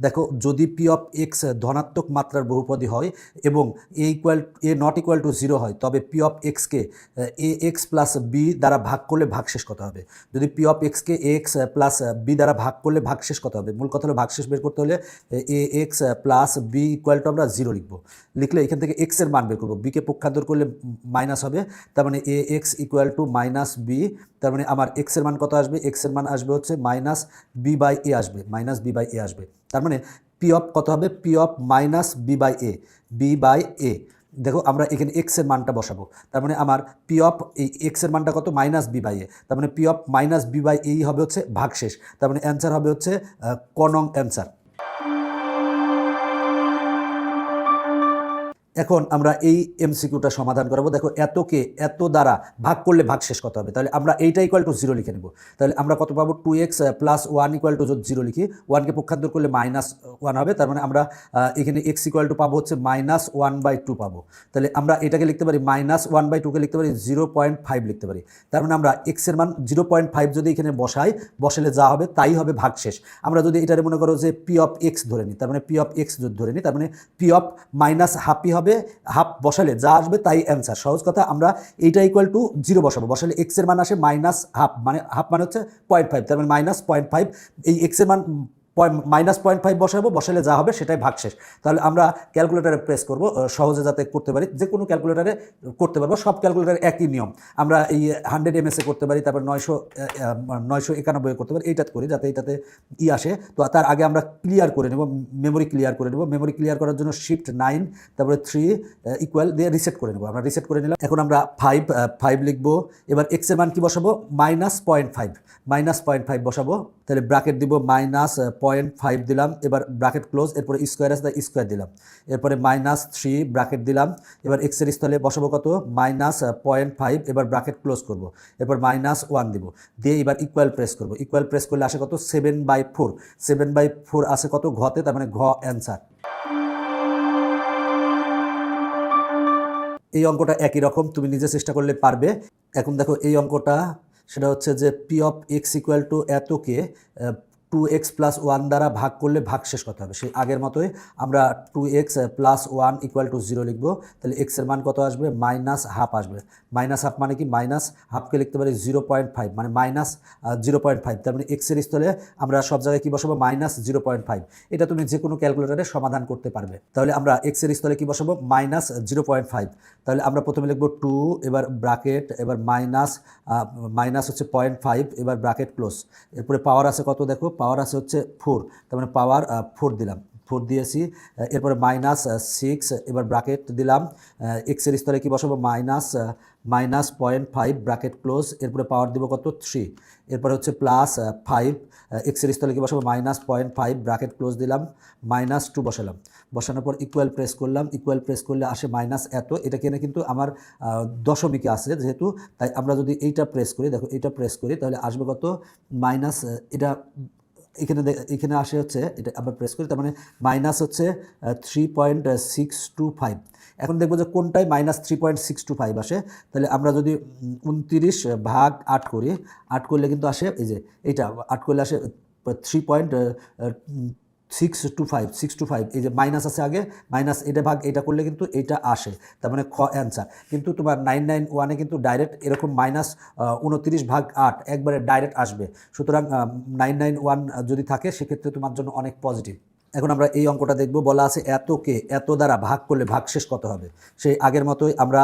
দেখো যদি p of x ধনাত্মক মাত্রার বহুপদী হয় এবং এ নট ইকুয়াল টু 0 হয়, তবে পি অফ এক্সকে এ এক্স প্লাস বি দ্বারা ভাগ করলে ভাগশেষ কত হবে। যদি পি অফ এক্সকে এ এক্স প্লাস বি দ্বারা ভাগ করলে ভাগশেষ কত হবে, মূল কথা হলো ভাগশেষ বের করতে হলে a x plus b equal to আমরা 0 লিখবো। লিখলে এখান থেকে এক্সের মান বের করবো, বিকে পক্ষান্তর করলে মাইনাস হবে, তার মানে a x equal to minus b. তার মানে আমার এক্সের মান কত আসবে, এক্সের মান আসবে হচ্ছে মাইনাস বি বাই এ আসবে, মাইনাস বি বাই এ আসবে। তার মানে পি অফ কত হবে, p of minus B by a, b by a. দেখো আমরা এখানে এক্সের মানটা বসাবো, তার মানে আমার পি অফ এই এক্সের মানটা কত, মাইনাস বি বাই এ, তার মানে P of minus B by এই হবে হচ্ছে ভাগশেষ। তার মানে অ্যান্সার হবে হচ্ছে ক নং অ্যান্সার। এখন আমরা এই এমসিকিউটা সমাধান করবো। দেখো এতকে এত দ্বারা ভাগ করলে ভাগশেষ কত হবে, তাহলে আমরা এইটা ইকুয়াল টু 0 লিখে নেব। তাহলে আমরা কত পাবো, 2x প্লাস 1 ইকুয়াল টু যদি 0 লিখি, 1কে পক্ষান্তর করলে -1 হবে, তার মানে আমরা এখানে x ইকুয়াল টু পাবো হচ্ছে -1/2 পাবো। তাহলে আমরা এটাকে লিখতে পারি -1/2কে লিখতে পারি 0.5 লিখতে পারি। তার মানে আমরা x এর মান 0.5 যদি এখানে বসালে যা হবে তাই হবে ভাগশেষ। আমরা যদি এটারে মনে করো যে পি অফ এক্স ধরে নিই, তার মানে পি অফ এক্স যদি ধরে নিই, তার মানে পি অফ মাইনাস হাফই হবে, হাফ বসালে যা আসবে তাই অ্যান্সার। সহজ কথা, আমরা এইটা ইকুয়াল টু 0 বসাবো, বসালে এক্স এর মান আসে মাইনাস হাফ, মানে হাফ মানে হচ্ছে 0.5, তার মানে -0.5। এই এক্স এর মান -0.5 বসাবো, বসালে যা হবে সেটাই ভাগশেষ। তাহলে আমরা ক্যালকুলেটারে প্রেস করব, সহজে যাতে করতে পারি, যে কোনো ক্যালকুলেটারে করতে পারবো, সব ক্যালকুলেটারে একই নিয়ম। আমরা এই 100 MS-এ করতে পারি, তারপর 991 করতে পারি, এইটাতে করি যাতে এইটাতে আসে। তো তার আগে আমরা ক্লিয়ার করে নেব, মেমোরি ক্লিয়ার করে নেব। মেমোরি ক্লিয়ার করার জন্য শিফট 9 তারপরে 3 ইকুয়াল দিয়ে রিসেট করে নেব। আমরা রিসেট করে নিলাম। এখন আমরা 5 লিখবো। এবার এক্স এর মান কি বসাবো, -0.5 বসাবো। তাহলে ব্র্যাকেট দিব -0.5 দিলাম, এবার ব্র্যাকেট ক্লোজ, এরপরে স্কোয়ার আছে তাই স্কোয়ার দিলাম, এরপরে -3 ব্র্যাকেট দিলাম। এবার এক্সের স্থলে বসাবো কত, -0.5, এবার ব্র্যাকেট ক্লোজ করব, এরপর -1 দিব, দিয়ে এবার ইকুয়াল প্রেস করব। ইকুয়াল প্রেস করলে আসে কত, 7/4। 7/4 আসে কত, ঘতে, তার মানে ঘ অ্যান্সার। এই অঙ্কটা একই রকম, তুমি নিজে চেষ্টা করলে পারবে। এখন দেখো এই অঙ্কটা, সেটা হচ্ছে যে p of x equal to এতকে 2x প্লাস 1 দ্বারা ভাগ করলে ভাগশেষ কত হবে। সেই আগের মতোই আমরা 2x প্লাস 1 ইকুয়াল টু 0 লিখবো। তাহলে x এর মান কত আসবে, -1/2 আসবে। -1/2 মানে কি, -1/2কে লিখতে পারি 0.5, মানে -0.5। তার মানে x এর স্থলে আমরা সব জায়গায় কি বসাবো, -0.5। এটা তুমি যে কোনো ক্যালকুলেটারে সমাধান করতে পারবে। তাহলে আমরা x এর স্থলে কি বসাবো, -0.5। তাহলে আমরা প্রথমে লিখবো 2, এবার ব্র্যাকেট, এবার মাইনাস হচ্ছে 0.5, এবার ব্র্যাকেট ক্লোজ, এরপরে পাওয়ার আছে কত, দেখো পাওয়ার আছে হচ্ছে 4, তার মানে পাওয়ার 4 দিলাম, 4 দিয়েছি। এরপরে -6, এবার ব্র্যাকেট দিলাম, এক্সের স্থলে কি বসাবো, -0.5 ব্র্যাকেট ক্লোজ, এরপরে পাওয়ার দিব কত, 3, এরপরে হচ্ছে +5, এক্সের স্থলে কি বসাবো, -0.5 ব্র্যাকেট ক্লোজ দিলাম, -2 বসালাম। বসানোর পর ইকুয়াল প্রেস করলাম, ইকুয়াল প্রেস করলে আসে মাইনাস এত। এটা কেন কিন্তু আমার দশমিকে আছে যেহেতু, তাই আমরা যদি এইটা প্রেস করি, দেখো এইটা প্রেস করি, তাহলে আসবে কত, মাইনাস, এটা এখানে আসে হচ্ছে, এটা আবার প্রেস করি, তার মানে মাইনাস হচ্ছে 3.625। এখন দেখবো যে কোনটায় -3.625 আসে। তাহলে আমরা যদি 29/8 করি, 8 করলে কিন্তু আসে, এই যে এইটা 8 করলে আসে 3.625, এই যে মাইনাস আছে আগে, মাইনাস এটা ভাগ এটা করলে কিন্তু এইটা আসে, তার মানে খ অ্যান্সার। কিন্তু তোমার 991-এ কিন্তু ডাইরেক্ট এরকম -29/8 একবারে ডাইরেক্ট আসবে। সুতরাং 991 যদি থাকে সেক্ষেত্রে তোমার জন্য অনেক পজিটিভ। এখন আমরা এই অঙ্কটা দেখব, বলা আছে এতকে এত দ্বারা ভাগ করলে ভাগশেষ কত হবে। সেই আগের মতোই আমরা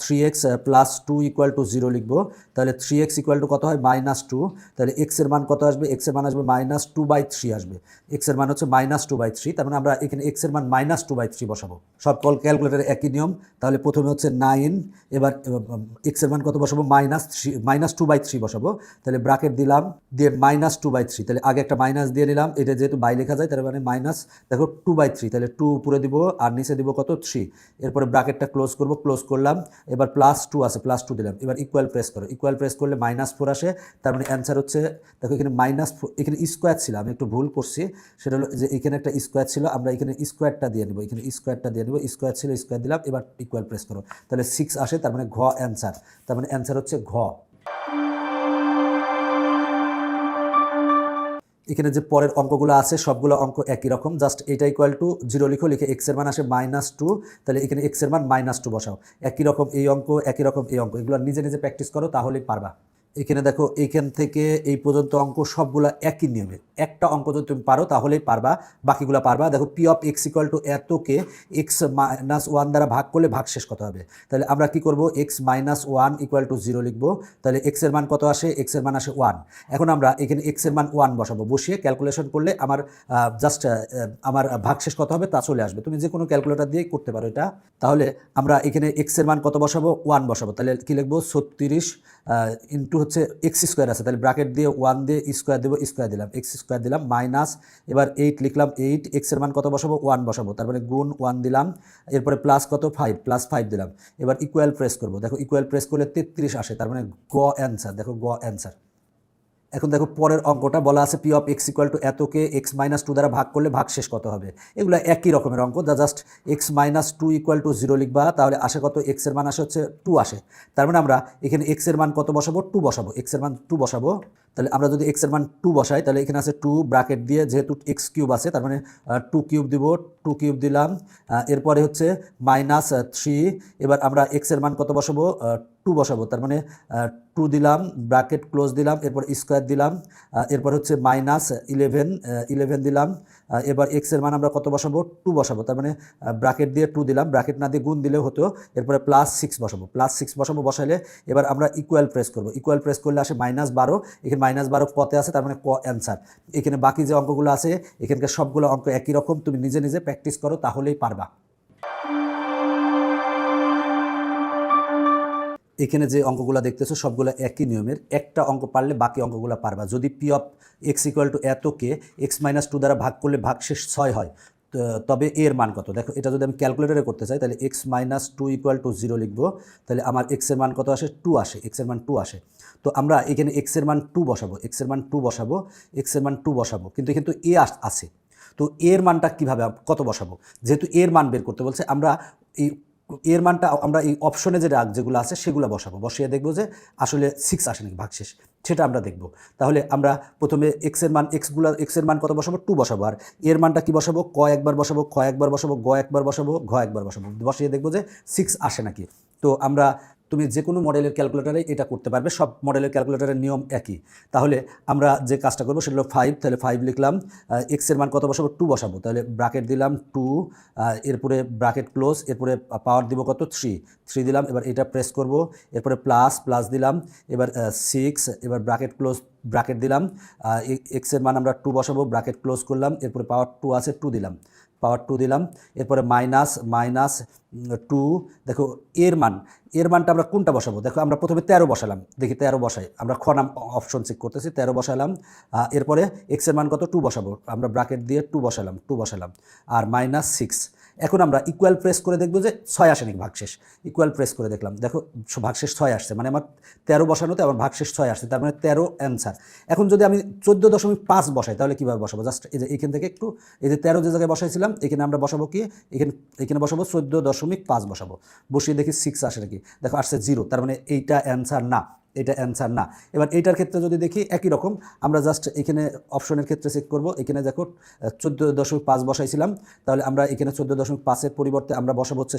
3x প্লাস 2 ইকুয়াল টু 0 লিখব। তাহলে 3x ইকুয়াল টু কত হয়, -2। তাহলে x এর মান কত আসবে, x এর মান আসবে -2/3 আসবে। x এর মান হচ্ছে -2/3, তার মানে আমরা এখানে x এর মান -2/3 বসাবো। সব ক্যালকুলেটারে একই নিয়ম। তাহলে প্রথমে হচ্ছে 9, এবার x এর মান কত বসাবো, -2/3 বসাবো। তাহলে ব্র্যাকেট দিলাম, দিয়ে -2/3, তাহলে আগে একটা মাইনাস দিয়ে নিলাম, এটা যেহেতু বাই লেখা যায়, তার মানে দেখো 2/3, তাহলে 2 উপরে দিব আর নিচে দিব কত, 3। এরপরে ব্র্যাকেটটা ক্লোজ করব, ক্লোজ করলাম, এবার +2 আছে, +2 দিলাম, এবার ইকুয়াল প্রেস করো, ইকুয়াল প্রেস করলে -4 আসে। তার মানে অ্যান্সার হচ্ছে, দেখো এখানে এখানে স্কোয়ার ছিল, আমি একটু ভুল করছি, সেটা হলো যে এখানে একটা স্কোয়ার ছিল, আমরা এখানে স্কোয়ারটা দিয়ে নেব, এখানে স্কোয়ারটা দিয়ে নেব, স্কোয়ার ছিল, স্কোয়ার দিলাম, এবার ইকুয়াল প্রেস করো, তাহলে 6 আসে, তার মানে ঘ অ্যান্সার। তার মানে অ্যান্সার হচ্ছে ঘ। এখানে যে পরের অঙ্কগুলো আছে সবগুলো অঙ্ক একই রকম, জাস্ট এটা ইকুয়াল টু 0 লিখো, লিখে এক্স এর মান আসে -2, তাহলে এখানে এক্স এর মান -2 বসাও। একই রকম এই অঙ্ক, একই রকম এই অঙ্ক, এগুলো নিজে নিজে প্র্যাকটিস করো তাহলেই পারবা। এখানে দেখো এইখান থেকে এই পর্যন্ত অঙ্ক সবগুলো একই নিয়মের, একটা অঙ্ক যদি তুমি পারো তাহলেই পারবা, বাকিগুলো পারবা। দেখো p of x equal to এতকে এক্স -1 দ্বারা ভাগ করলে ভাগশেষ কত হবে। তাহলে আমরা কি করব, এক্স -1 ইকুয়াল টু 0 লিখবো। তাহলে এক্স এর মান কত আসে, এক্স এর মান আসে 1। এখন আমরা এখানে এক্স এর মান 1 বসাবো, বসিয়ে ক্যালকুলেশন করলে আমার জাস্ট আমার ভাগশেষ কত হবে তা চলে আসবে। তুমি যে কোনো ক্যালকুলেটর দিয়েই করতে পারো এটা। তাহলে আমরা এখানে এক্স এর মান কত বসাবো, 1 বসাবো। তাহলে কি লিখবো, 36 ইন্টু হচ্ছে এক্স স্কোয়ার আছে, তাহলে ব্র্যাকেট দিয়ে 1 দিয়ে স্কোয়ার দেবো, স্কোয়ার দিলাম, এক্স স্কোয়ার দিলাম, মাইনাস এবার 8 লিখলাম, 8 এক্স এর মান কত বসাবো, 1 বসাবো, তারপরে গুণ 1 দিলাম, এরপরে প্লাস কত 5, প্লাস 5 দিলাম। এবার ইকুয়াল প্রেস করবো, দেখো ইকুয়াল প্রেস করলে 33 আসে, তার মানে গ অ্যান্সার। দেখো গ অ্যান্সার। এখন দেখো পরের অঙ্কটা বলা আছে p of x equal to এতকে এক্স -2 দ্বারা ভাগ করলে ভাগশেষ কত হবে। এগুলো একই রকমের অঙ্ক, যা জাস্ট এক্স -2 ইকুয়াল টু 0 লিখবা, তাহলে আসে কত, এক্স এর মান আসে হচ্ছে 2 আসে। তার মানে আমরা এখানে এক্স এর মান কত বসাবো, 2 বসাবো, এক্স এর মান 2 বসাবো। তাহলে আমরা যদি এক্স এর মান 2 বসাই, তাহলে এখানে আছে 2 ব্র্যাকেট দিয়ে, যেহেতু এক্স কিউব আছে তার মানে 2 কিউব দিব, 2 কিউব দিলাম, এরপরে হচ্ছে -3। এবার আমরা এক্স এর মান কত বসাবো, 2 বসাবো, তার মানে 2 দিলাম, ব্র্যাকেট ক্লোজ দিলাম, এরপর স্কোয়ার দিলাম, এরপর হচ্ছে -11 দিলাম। এবার এক্স এর মান আমরা কত বসাবো, 2 বসাবো, তার মানে ব্র্যাকেট দিয়ে 2 দিলাম, ব্র্যাকেট না দিয়ে গুণ দিলেও হতো। এরপরে +6 বসাবো, +6 বসাবো, বসাইলে এবার আমরা ইকুয়াল প্রেস করবো, ইকুয়াল প্রেস করলে আসে -12। এখানে -12 কতে আছে, তার মানে ক অ্যান্সার। এখানে বাকি যে অঙ্কগুলো আছে এখানকার সবগুলো অঙ্ক একই রকম, তুমি নিজে নিজে প্র্যাকটিস করো তাহলেই পারবা। এখানে যে অঙ্কগুলো দেখতেছো সবগুলো একই নিয়মের, একটা অঙ্ক পারলে বাকি অঙ্কগুলো পারবা। যদি p of x equal to এতকে এক্স -2 দ্বারা ভাগ করলে ভাগশেষ 6 হয়, তবে এর মান কত। দেখো এটা যদি আমি ক্যালকুলেটরে করতে চাই, তাহলে এক্স -2 ইকুয়াল টু 0 লিখবো, তাহলে আমার এক্স এর মান কত আসে, 2 আসে, এক্স এর মান 2 আসে। তো আমরা এখানে এক্স এর মান 2 বসাবো, এক্স এর মান 2 বসাবো, এক্স এর মান 2 বসাবো, কিন্তু এ আছে। তো এর মানটা কীভাবে কত বসাবো, যেহেতু এর মান বের করতে বলছে, আমরা এই এর মানটা আমরা এই অপশনে যেগুলো আছে সেগুলো বসাবো, বসিয়ে দেখবো যে আসলে 6 আসে নাকি ভাগশেষ, সেটা আমরা দেখব। তাহলে আমরা প্রথমে এক্স এর মান কত বসাবো, 2 বসাবো, আর এর মানটা কি বসাবো, ক একবার বসাবো, খ একবার বসাবো, গ একবার বসাবো, ঘ একবার বসাবো, বসিয়ে দেখবো যে 6 আসে নাকি। তো তুমি যে কোনো মডেলের ক্যালকুলেটারে এটা করতে পারবে, সব মডেলের ক্যালকুলেটারের নিয়ম একই। তাহলে আমরা যে কাজটা করবো সেটা হলো 5, তাহলে 5 লিখলাম, এক্স এর মান কত বসাবো, 2 বসাবো, তাহলে ব্র্যাকেট দিলাম 2, এরপরে ব্র্যাকেট ক্লোজ, এরপরে পাওয়ার দিব কত, 3 দিলাম, এবার এটা প্রেস করব, এরপরে প্লাস দিলাম, এবার 6, এবার ব্র্যাকেট ক্লোজ, ব্র্যাকেট দিলাম, এক্স এর মান আমরা 2 বসাবো, ব্র্যাকেট ক্লোজ করলাম, এরপরে পাওয়ার 2 আছে, 2 দিলাম, পাওয়ার 2 দিলাম, এরপরে -2। দেখো এর মানটা আমরা কোনটা বসাবো, দেখো আমরা প্রথমে 13 বসালাম, দেখি 13 বসাই, আমরা খ নাম অপশন চেক করতেছি, 13 বসালাম, এরপরে এক্স এর মান কত, 2 বসাবো, আমরা ব্র্যাকেট দিয়ে 2 বসালাম, আর -6। এখন আমরা ইকুয়াল প্রেস করে দেখবো যে 6 আসে নাকি ভাগশেষ। ইকুয়াল প্রেস করে দেখলাম, দেখো ভাগশেষ 6 আসছে, মানে আমার 13 বসানোতে আমার ভাগশেষ 6 আসছে, তার মানে 13 অ্যান্সার। এখন যদি আমি 14.5 বসাই তাহলে কীভাবে বসাবো, জাস্ট এই যে এখান থেকে একটু, এই যে 13 যে জায়গায় বসাইছিলাম এখানে আমরা বসাবো কি, এখানে বসাবো 14.5 বসাবো, বসিয়ে দেখি 6 আসে নাকি, দেখো আসছে 0, তার মানে এইটা অ্যান্সার না, এটা অ্যান্সার না। এবার এইটার ক্ষেত্রে যদি দেখি একই রকম, আমরা জাস্ট এখানে অপশনের ক্ষেত্রে চেক করব, এখানে দেখো 14.5 বসাইছিলাম, তাহলে আমরা এখানে 14.5-এর পরিবর্তে আমরা বসাবো হচ্ছে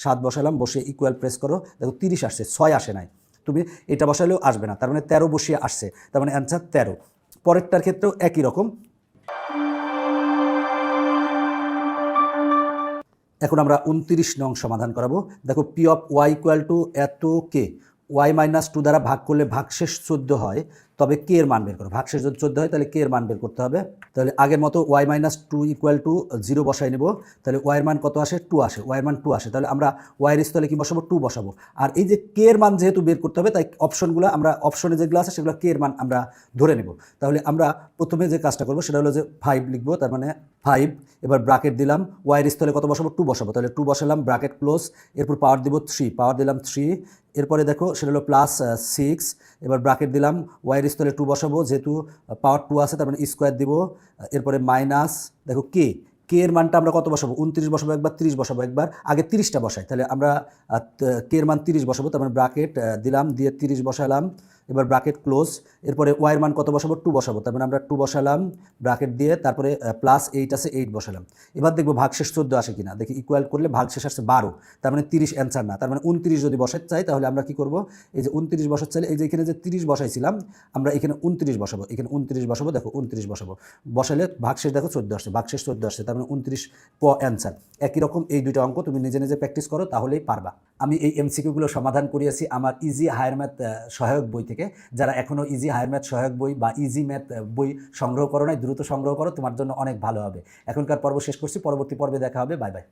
7 বসালাম, বসে ইকুয়াল প্রেস করো, দেখো 30 আসছে, 6 আসে নাই। তুমি এটা বসালেও আসবে না, তার মানে 13 বসিয়ে আসছে, তার মানে অ্যান্সার 13। পরেরটার ক্ষেত্রেও একই রকম। এখন আমরা 29 নং সমাধান করাবো। দেখো p of y equal to এতকে ওয়াই -2 দ্বারা ভাগ করলে ভাগশেষ 14 হয়, তবে কে এর মান বের করো। ভাগশেষ যদি 14 হয় তাহলে কে এর মান বের করতে হবে। তাহলে আগের মতো ওয়াই -2 ইকুয়াল টু 0 বসাই নেব, তাহলে ওয়াইয়ের মান কত আসে, 2 আসে, ওয়াইয়ের মান 2 আসে, তাহলে আমরা ওয়াইয়ের স্থলে কি বসাবো, 2 বসাবো। আর এই যে কে এর মান যেহেতু বের করতে হবে, তাই অপশনগুলো আমরা অপশনে যেগুলো আছে সেগুলো কে এর মান আমরা ধরে নেব। তাহলে আমরা প্রথমে যে কাজটা করবো সেটা হলো যে 5 লিখবো, তার মানে 5, এবার ব্র্যাকেট দিলাম, ওয়াইয়ের স্থলে কত বসাবো, 2 বসাবো, তাহলে 2 বসালাম, ব্র্যাকেট ক্লোজ, এরপর পাওয়ার দিব 3, পাওয়ার দিলাম 3, এরপরে দেখো সেটা হলো +6, এবার ব্র্যাকেট দিলাম, ওয়াইয়ের স্থলে 2 বসাবো, যেহেতু পাওয়ার 2 আছে তার মানে স্কোয়ার দিব, এরপরে মাইনাস, দেখো কে এর মানটা আমরা কত বসাবো, 29 বসাবো একবার, 30 বসাবো একবার, আগে 30টা বসাই, তাহলে আমরা কে এর মান 30 বসাবো, তার মানে ব্র্যাকেট দিলাম, দিয়ে 30 বসালাম, এবার ব্র্যাকেট ক্লোজ, এরপরে ওয়াইয়ের মান কত বসাবো, 2 বসাবো, তার মানে আমরা 2 বসালাম ব্র্যাকেট দিয়ে, তারপরে প্লাস 8 আছে 8 বসালাম। এবার দেখবো ভাগশেষ 14 আসে কিনা, দেখি ইকুয়াল করলে ভাগশেষ আসছে 12, তার মানে 30 অ্যান্সার না, তার মানে 29 যদি বসাতে চাই তাহলে আমরা কি করব, এই যে 29 বসাতে চাইলে এই যে এখানে যে 30 বসাইছিলাম আমরা এখানে 29 বসাবো, এখানে 29 বসাবো, দেখো 29 বসাবো, বসালে ভাগশেষ দেখো 14 আসছে, ভাগশেষ 14 আসছে, তার মানে 29 অ্যান্সার। একই রকম এই দুইটা অঙ্ক তুমি নিজে নিজে প্র্যাকটিস করো তাহলেই পারবা। আমি এই এমসিকিউগুলো সমাধান করিয়েছি আমার ইজি হায়ার ম্যাথ সহায়ক বই থেকে। যারা এখনও ইজি হায়ার ম্যাথ সহায়ক বই বা ইজি ম্যাথ বই সংগ্রহ করো নাই, দ্রুত সংগ্রহ করো, তোমার জন্য অনেক ভালো হবে। এখনকার পর্ব শেষ করছি, পরবর্তী পর্বে দেখা হবে, বাই বাই।